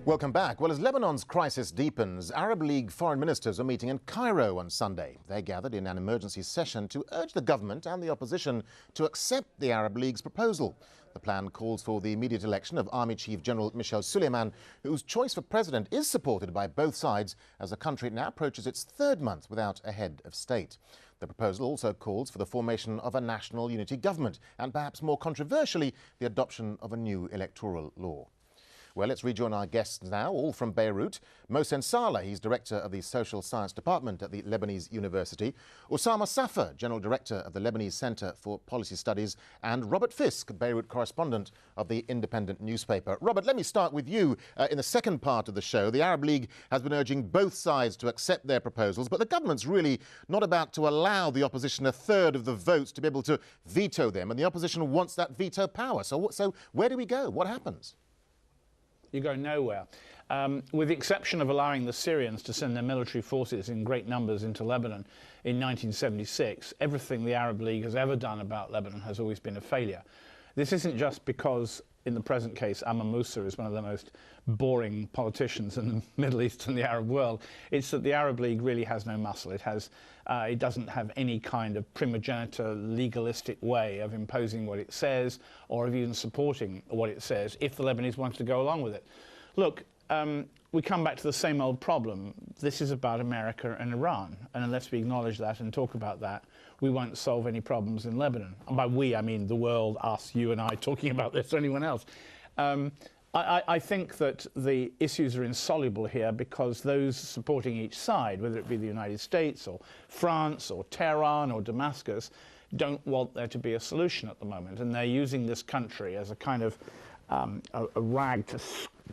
Welcome back. Well, as Lebanon's crisis deepens, Arab League foreign ministers are meeting in Cairo on Sunday. They gathered in an emergency session to urge the government and the opposition to accept the Arab League's proposal. The plan calls for the immediate election of Army Chief General Michel Suleiman, whose choice for president is supported by both sides as the country now approaches its third month without a head of state. The proposal also calls for the formation of a national unity government and, perhaps more controversially, the adoption of a new electoral law. Well, let's rejoin our guests now, all from Beirut. Mohsen Salah, he's director of the Social Science Department at the Lebanese University. Osama Safa, General Director of the Lebanese Centre for Policy Studies. And Robert Fisk, Beirut correspondent of the Independent newspaper. Robert, let me start with you. In the second part of the show, the Arab League has been urging both sides to accept their proposals, but the government's really not about to allow the opposition a third of the votes to be able to veto them, and the opposition wants that veto power. So where do we go? What happens? You go nowhere. With the exception of allowing the Syrians to send their military forces in great numbers into Lebanon in 1976, everything the Arab League has ever done about Lebanon has always been a failure. This isn't just because, in the present case, Amr Moussa is one of the most boring politicians in the Middle East and the Arab world. It's that the Arab League really has no muscle. It doesn't have any kind of primogeniture legalistic way of imposing what it says or of even supporting what it says if the Lebanese want to go along with it. Look, we come back to the same old problem. This is about America and Iran, and unless we acknowledge that and talk about that, we won't solve any problems in Lebanon. And by we, I mean the world, us, you and I talking about this, or anyone else. I think that the issues are insoluble here because those supporting each side, whether it be the United States or France or Tehran or Damascus, don't want there to be a solution at the moment. And they're using this country as a kind of a rag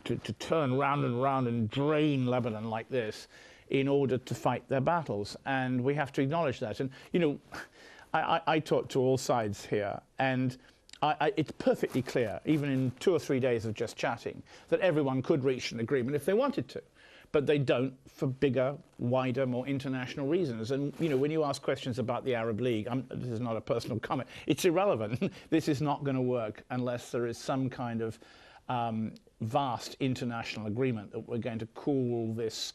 to turn round and round and drain Lebanon like this in order to fight their battles. And we have to acknowledge that. And, you know, I talk to all sides here, and it's perfectly clear, even in 2 or 3 days of just chatting, that everyone could reach an agreement if they wanted to. But they don't for bigger, wider, more international reasons. And, you know, when you ask questions about the Arab League, this is not a personal comment, it's irrelevant. This is not going to work unless there is some kind of vast international agreement that we're going to cool this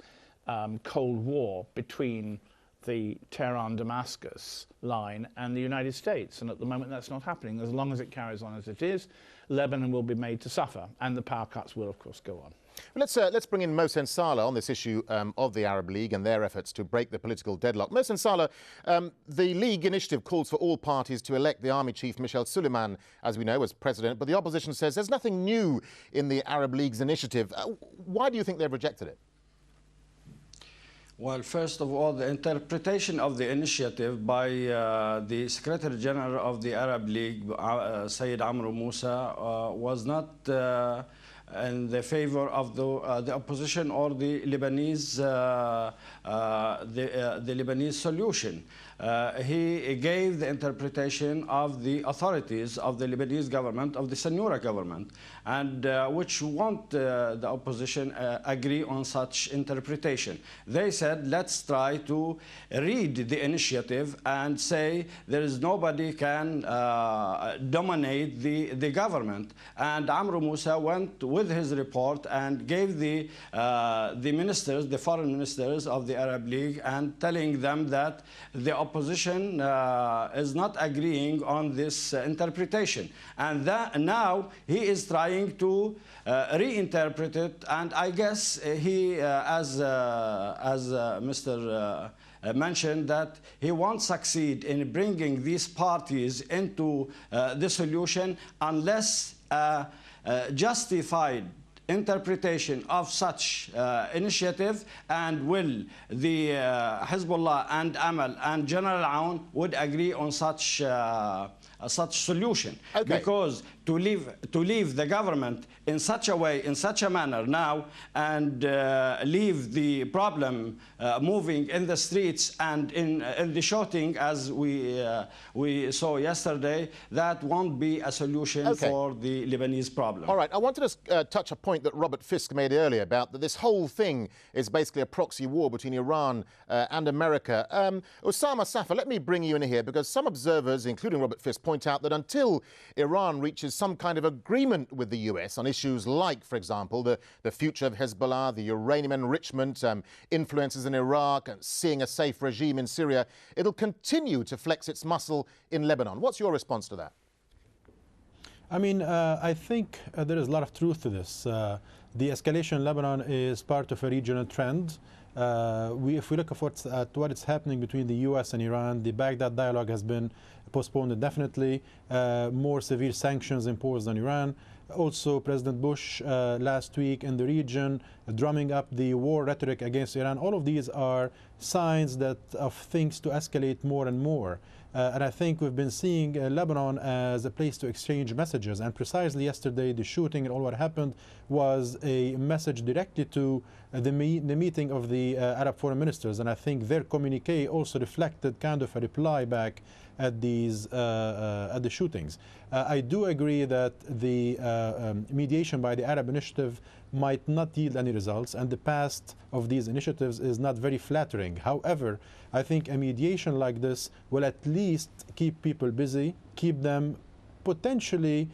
Cold War between the Tehran-Damascus line and the United States. And at the moment that's not happening. As long as it carries on as it is, Lebanon will be made to suffer, and the power cuts will of course go on. Let's bring in Mohsen Salah on this issue of the Arab League and their efforts to break the political deadlock. Mohsen Salah, the League initiative calls for all parties to elect the Army Chief Michel Suleiman, as we know, as president, but the opposition says there's nothing new in the Arab League's initiative. Why do you think they've rejected it? Well, first of all, the interpretation of the initiative by the Secretary General of the Arab League, Sayyid Amr Moussa, was not in the favor of the opposition or the Lebanese the Lebanese solution. He gave the interpretation of the authorities of the Lebanese government, of the Senoura government, and which won't the opposition agree on such interpretation. They said, let's try to read the initiative and say there is nobody can dominate the government. And Amr Moussa went with his report and gave the ministers, the foreign ministers of the Arab League, and telling them that the opposition is not agreeing on this interpretation, and that now he is trying to reinterpret it. And I guess he, as Mr. Mentioned, that he won't succeed in bringing these parties into the solution unless justified interpretation of such initiative, and will the Hezbollah and Amal and General Aoun would agree on such solution. Okay. Because to leave the government in such a way, in such a manner now, and leave the problem moving in the streets and in the shooting, as we saw yesterday, that won't be a solution for the Lebanese problem. All right, I wanted to touch a point that Robert Fisk made earlier about that this whole thing is basically a proxy war between Iran and America. Osama Safa, let me bring you in here, because some observers, including Robert Fisk, point out that until Iran reaches some kind of agreement with the US on issues like, for example, the future of Hezbollah, the uranium enrichment, influences in Iraq, and seeing a safe regime in Syria, it'll continue to flex its muscle in Lebanon. What's your response to that? I mean, I think there is a lot of truth to this. The escalation in Lebanon is part of a regional trend. If we look at what is happening between the US and Iran, the Baghdad dialogue has been postponed indefinitely, more severe sanctions imposed on Iran. Also, President Bush last week in the region drumming up the war rhetoric against Iran. All of these are signs of things to escalate more and more. And I think we've been seeing Lebanon as a place to exchange messages. And precisely yesterday, the shooting and all what happened was a message directly to the meeting of the Arab foreign ministers. And I think their communique also reflected kind of a reply back at the shootings. I do agree that the mediation by the Arab Initiative might not yield any results, and the past of these initiatives is not very flattering. However, I think a mediation like this will at least keep people busy, keep them potentially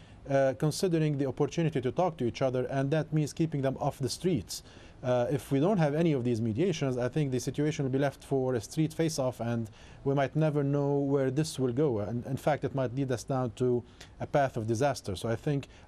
considering the opportunity to talk to each other, and that means keeping them off the streets. If we don't have any of these mediations, I think the situation will be left for a street face-off, and we might never know where this will go. And in fact, it might lead us down to a path of disaster. So I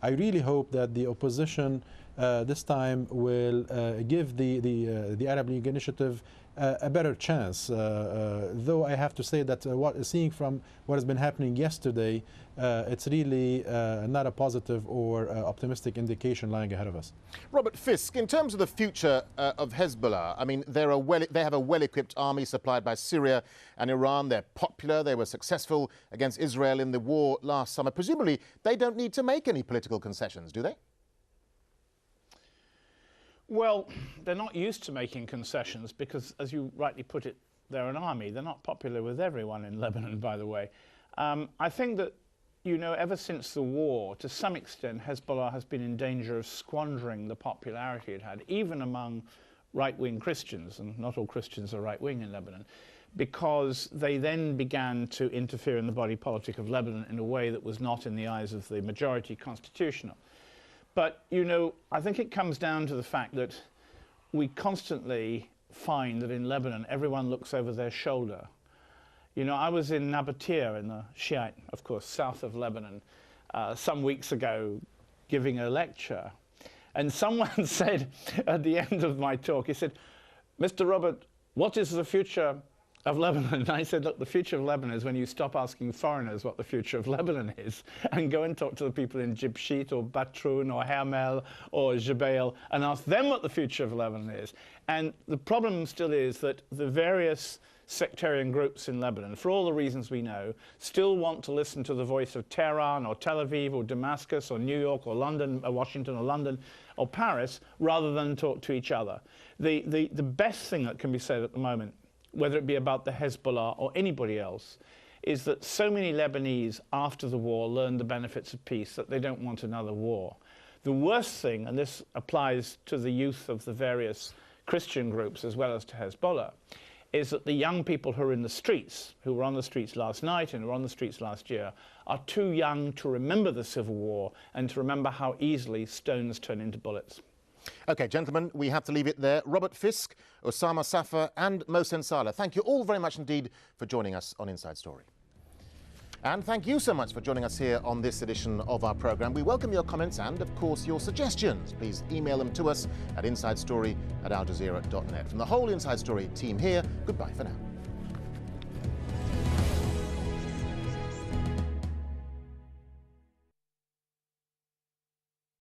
really hope that the opposition this time will give the Arab League initiative a better chance. Though I have to say that seeing from what has been happening yesterday, it's really not a positive or optimistic indication lying ahead of us. Robert Fisk, in terms of the future of Hezbollah, I mean, they have a well-equipped army supplied by Syria and Iran. They're popular. They were successful against Israel in the war last summer. Presumably, they don't need to make any political concessions, do they? Well, they're not used to making concessions because, as you rightly put it, they're an army. They're not popular with everyone in Lebanon, by the way. I think that, you know, ever since the war, to some extent, Hezbollah has been in danger of squandering the popularity it had, even among right-wing Christians, and not all Christians are right-wing in Lebanon, because they then began to interfere in the body politic of Lebanon in a way that was not, in the eyes of the majority, constitutional. But, you know, I think it comes down to the fact that we constantly find that in Lebanon, everyone looks over their shoulder. You know, I was in Nabatea in the Shia, of course, south of Lebanon, some weeks ago, giving a lecture. And someone said at the end of my talk, he said, "Mr. Robert, what is the future of Lebanon?" And I said, look, the future of Lebanon is when you stop asking foreigners what the future of Lebanon is and go and talk to the people in Jibshit or Batroun or Hermel or Jbeil and ask them what the future of Lebanon is. And the problem still is that the various sectarian groups in Lebanon, for all the reasons we know, still want to listen to the voice of Tehran or Tel Aviv or Damascus or New York or London or Washington or London or Paris rather than talk to each other. The best thing that can be said at the moment, whether it be about the Hezbollah or anybody else, is that so many Lebanese after the war learned the benefits of peace that they don't want another war. The worst thing, and this applies to the youth of the various Christian groups as well as to Hezbollah, is that the young people who are in the streets, who were on the streets last night and were on the streets last year, are too young to remember the Civil War and to remember how easily stones turn into bullets. OK, gentlemen, we have to leave it there. Robert Fisk, Osama Safa and Mohsen Salah, thank you all very much indeed for joining us on Inside Story. And thank you so much for joining us here on this edition of our programme. We welcome your comments and, of course, your suggestions. Please email them to us at insidestory@aljazeera.net. From the whole Inside Story team here, goodbye for now.